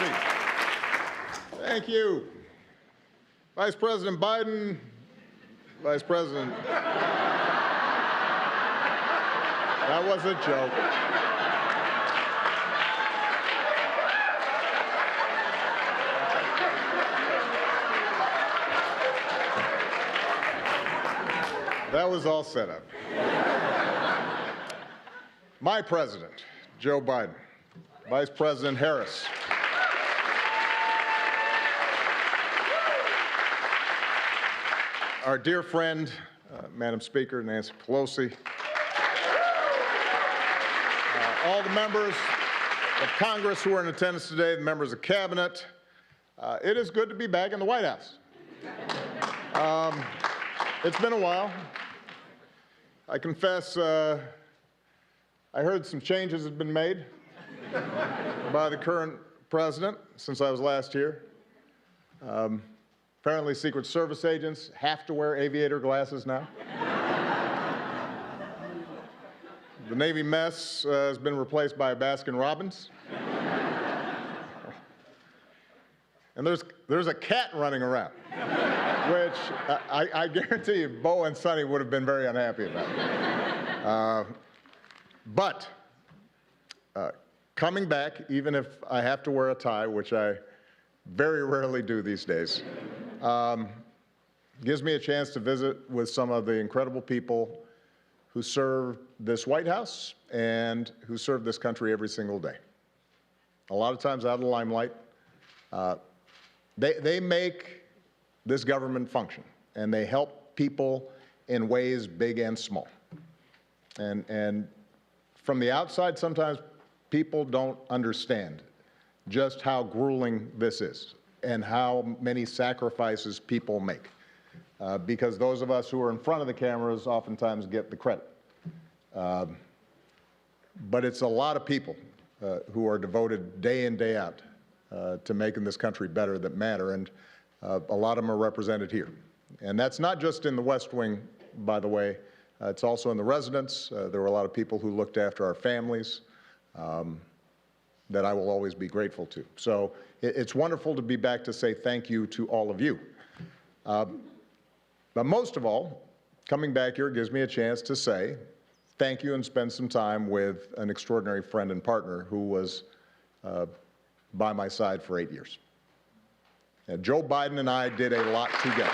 seat. Thank you. Vice President Biden, Vice President. That was a joke. That was all set up. My president, Joe Biden, Vice President Harris, our dear friend, Madam Speaker, Nancy Pelosi, all the members of Congress who are in attendance today, the members of Cabinet, it is good to be back in the White House. It's been a while. I confess, I heard some changes have been made by the current president since I was last here. Apparently, Secret Service agents have to wear aviator glasses now. The Navy mess has been replaced by a Baskin-Robbins. And there's a cat running around, which I guarantee you Bo and Sonny would have been very unhappy about. But coming back, even if I have to wear a tie, which I very rarely do these days, gives me a chance to visit with some of the incredible people who serve this White House and who serve this country every single day. A lot of times out of the limelight. They make this government function, and they help people in ways big and small. And from the outside, sometimes people don't understand just how grueling this is and how many sacrifices people make. Because those of us who are in front of the cameras oftentimes get the credit. But it's a lot of people who are devoted day in, day out to making this country better that matter, and a lot of them are represented here. And that's not just in the West Wing, by the way. It's also in the residence. There were a lot of people who looked after our families that I will always be grateful to. So it's wonderful to be back to say thank you to all of you. But most of all, coming back here gives me a chance to say thank you and spend some time with an extraordinary friend and partner who was by my side for 8 years. And Joe Biden and I did a lot together.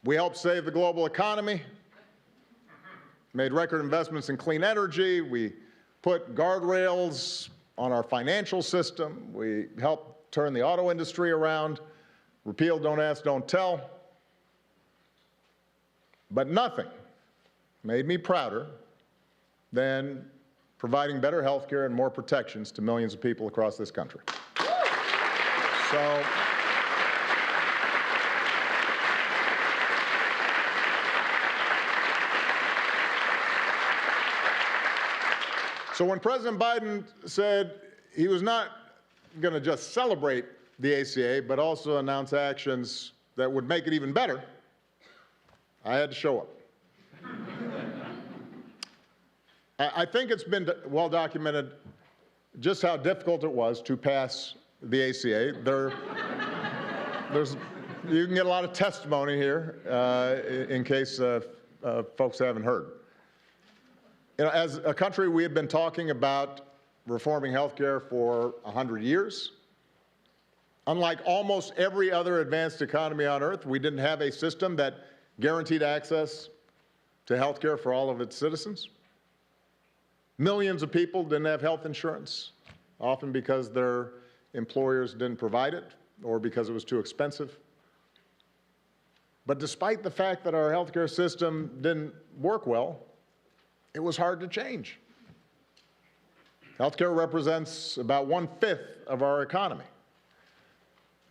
We helped save the global economy, made record investments in clean energy, we put guardrails on our financial system, we helped turn the auto industry around, repeal Don't Ask, Don't Tell. But nothing made me prouder than providing better health care and more protections to millions of people across this country. So when President Biden said he was not going to just celebrate the ACA, but also announce actions that would make it even better, I had to show up. I think it's been well documented just how difficult it was to pass the ACA. You can get a lot of testimony here in case folks haven't heard. You know, as a country, we have been talking about reforming health care for 100 years. Unlike almost every other advanced economy on earth, we didn't have a system that guaranteed access to health care for all of its citizens. Millions of people didn't have health insurance, often because their employers didn't provide it or because it was too expensive. But despite the fact that our health care system didn't work well, it was hard to change. Healthcare represents about 1/5 of our economy.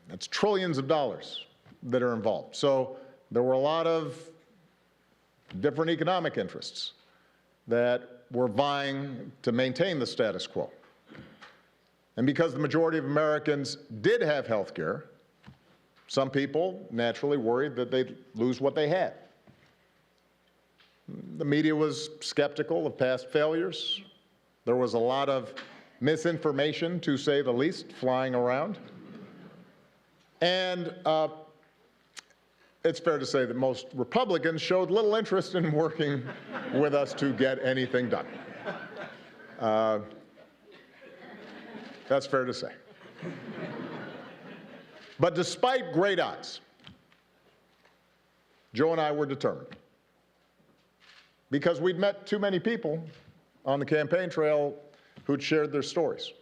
That's trillions of dollars that are involved. So there were a lot of different economic interests that were vying to maintain the status quo. And because the majority of Americans did have health care, some people naturally worried that they'd lose what they had. The media was skeptical of past failures. There was a lot of misinformation, to say the least, flying around. And it's fair to say that most Republicans showed little interest in working with us to get anything done. That's fair to say. But despite great odds, Joe and I were determined. Because we'd met too many people on the campaign trail who'd shared their stories.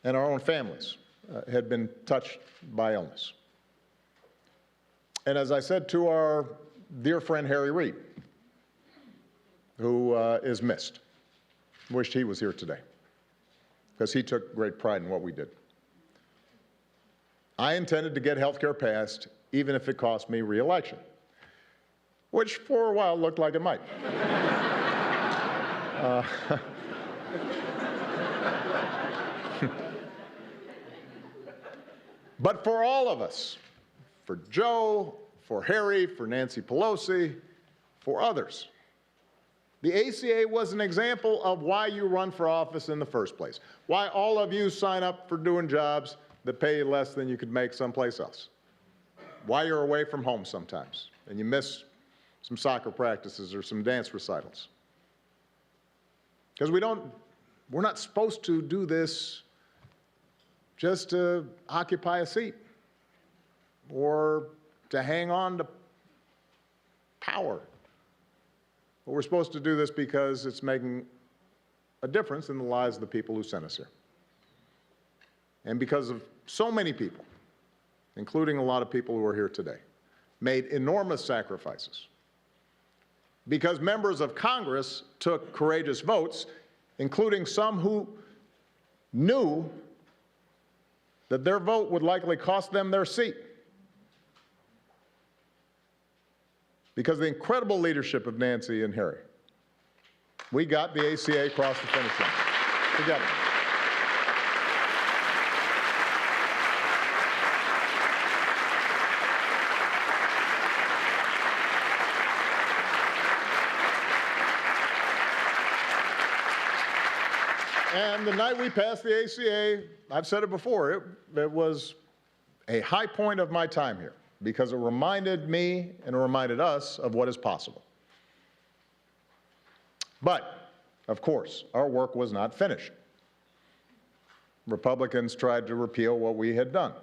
And our own families had been touched by illness. And as I said to our dear friend Harry Reid, who is missed, wished he was here today, because he took great pride in what we did. I intended to get health care passed, even if it cost me re-election, which for a while looked like it might. But for all of us, for Joe, for Harry, for Nancy Pelosi, for others, the ACA was an example of why you run for office in the first place, why all of you sign up for doing jobs that pay you less than you could make someplace else, why you're away from home sometimes and you miss some soccer practices or some dance recitals. Because we're not supposed to do this just to occupy a seat or to hang on to power. But we're supposed to do this because it's making a difference in the lives of the people who sent us here. And because of so many people, including a lot of people who are here today, made enormous sacrifices. Because members of Congress took courageous votes, including some who knew that their vote would likely cost them their seat. Because of the incredible leadership of Nancy and Harry, we got the ACA across the finish line together. And the night we passed the ACA, I've said it before, it was a high point of my time here because it reminded me and it reminded us of what is possible. But, of course, our work was not finished. Republicans tried to repeal what we had done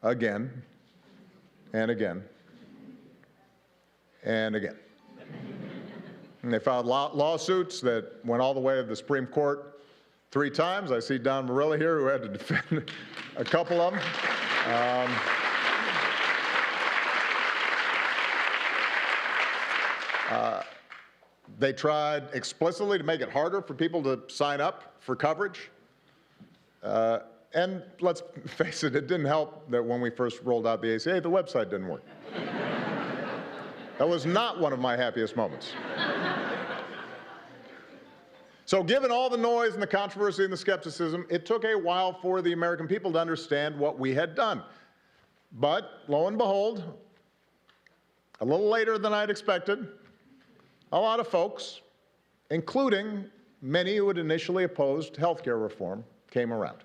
again and again and again. And they filed lawsuits that went all the way to the Supreme Court 3 times. I see Don Marilla here, who had to defend a couple of them. They tried explicitly to make it harder for people to sign up for coverage. And let's face it, it didn't help that when we first rolled out the ACA, the website didn't work. That was not one of my happiest moments. So given all the noise and the controversy and the skepticism, it took a while for the American people to understand what we had done. But lo and behold, a little later than I'd expected, a lot of folks, including many who had initially opposed health care reform, came around.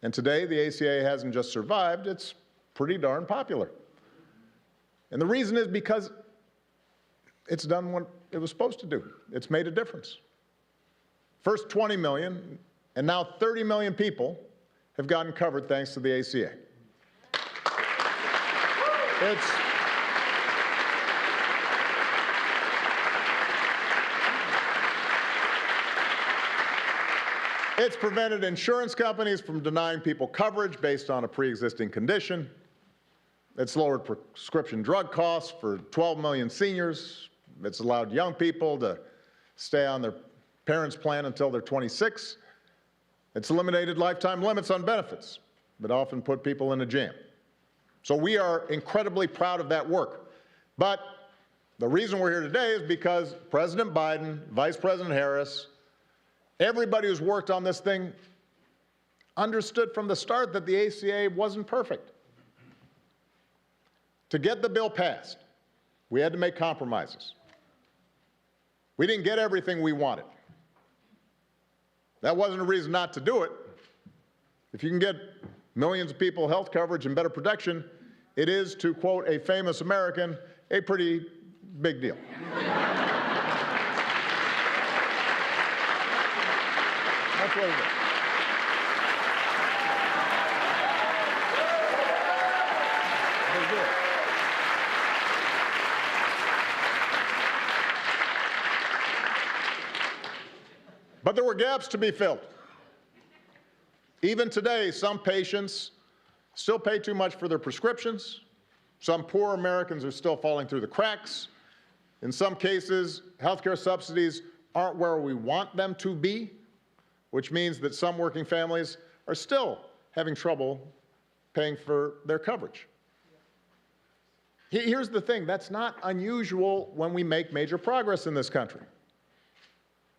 And today, the ACA hasn't just survived, it's pretty darn popular. And the reason is because it's done what it was supposed to do. It's made a difference. First 20 million, and now 30 million people have gotten covered thanks to the ACA. It's prevented insurance companies from denying people coverage based on a pre-existing condition. It's lowered prescription drug costs for 12 million seniors. It's allowed young people to stay on their parents' plan until they're 26. It's eliminated lifetime limits on benefits that often put people in a jam. So we are incredibly proud of that work. But the reason we're here today is because President Biden, Vice President Harris, everybody who's worked on this thing understood from the start that the ACA wasn't perfect. To get the bill passed, we had to make compromises. We didn't get everything we wanted. That wasn't a reason not to do it. If you can get millions of people health coverage and better protection, it is, to quote a famous American, a pretty big deal. That's what it is. Big deal. But there were gaps to be filled. Even today, some patients still pay too much for their prescriptions. Some poor Americans are still falling through the cracks. In some cases, healthcare subsidies aren't where we want them to be, which means that some working families are still having trouble paying for their coverage. Here's the thing, that's not unusual when we make major progress in this country.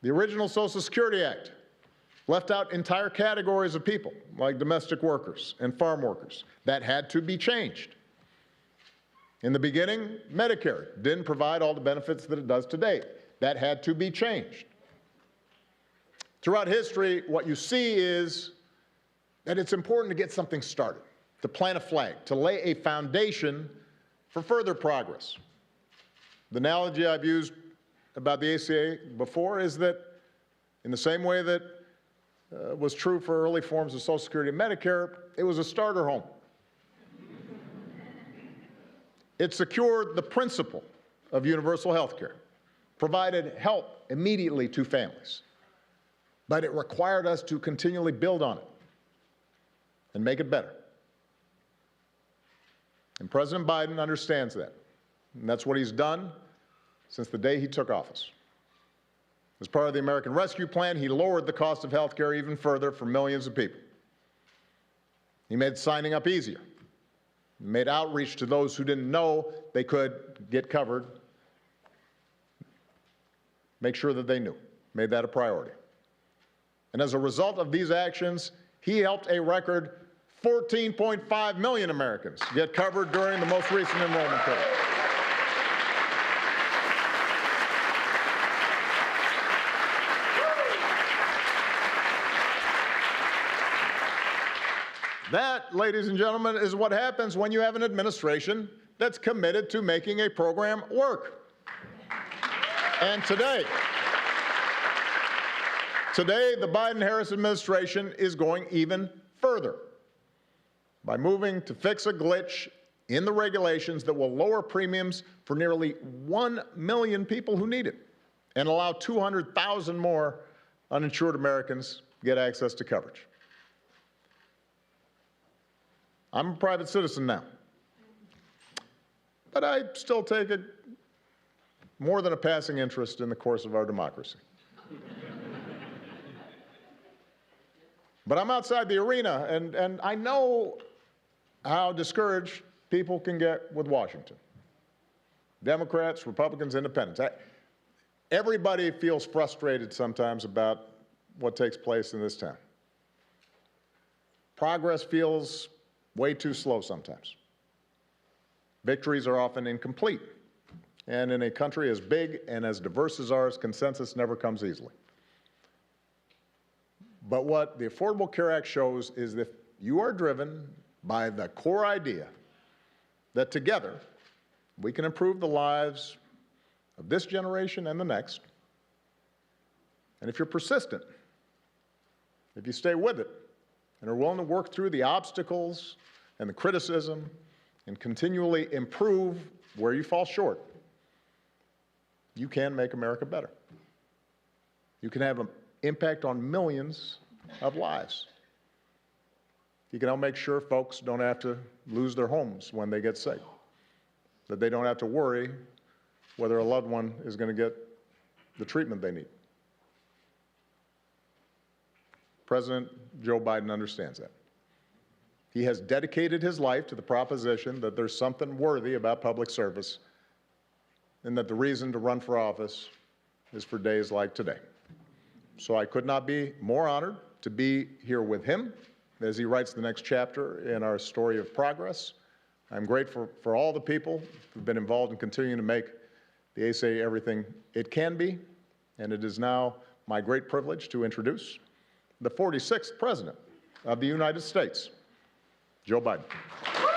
The original Social Security Act left out entire categories of people, like domestic workers and farm workers. That had to be changed. In the beginning, Medicare didn't provide all the benefits that it does today. That had to be changed. Throughout history, what you see is that it's important to get something started, to plant a flag, to lay a foundation for further progress. The analogy I've used about the ACA before is that in the same way that was true for early forms of Social Security and Medicare, it was a starter home. It secured the principle of universal health care, provided help immediately to families, but it required us to continually build on it and make it better. And President Biden understands that, and that's what he's done since the day he took office. As part of the American Rescue Plan, he lowered the cost of health care even further for millions of people. He made signing up easier. He made outreach to those who didn't know they could get covered, make sure that they knew, made that a priority. And as a result of these actions, he helped a record 14.5 million Americans get covered during the most recent enrollment period. That, ladies and gentlemen, is what happens when you have an administration that's committed to making a program work. And today, the Biden-Harris administration is going even further by moving to fix a glitch in the regulations that will lower premiums for nearly 1 million people who need it and allow 200,000 more uninsured Americans to get access to coverage. I'm a private citizen now, but I still take more than a passing interest in the course of our democracy. But I'm outside the arena, and I know how discouraged people can get with Washington. Democrats, Republicans, Independents. Everybody feels frustrated sometimes about what takes place in this town. Progress feels way too slow sometimes. Victories are often incomplete. And in a country as big and as diverse as ours, consensus never comes easily. But what the Affordable Care Act shows is that you are driven by the core idea that together we can improve the lives of this generation and the next. And if you're persistent, if you stay with it, and are willing to work through the obstacles and the criticism and continually improve where you fall short, you can make America better. You can have an impact on millions of lives. You can help make sure folks don't have to lose their homes when they get sick, that they don't have to worry whether a loved one is going to get the treatment they need. President Joe Biden understands that. He has dedicated his life to the proposition that there's something worthy about public service and that the reason to run for office is for days like today. So I could not be more honored to be here with him as he writes the next chapter in our story of progress. I'm grateful for all the people who've been involved in continuing to make the ACA everything it can be, and it is now my great privilege to introduce the 46th President of the United States, Joe Biden.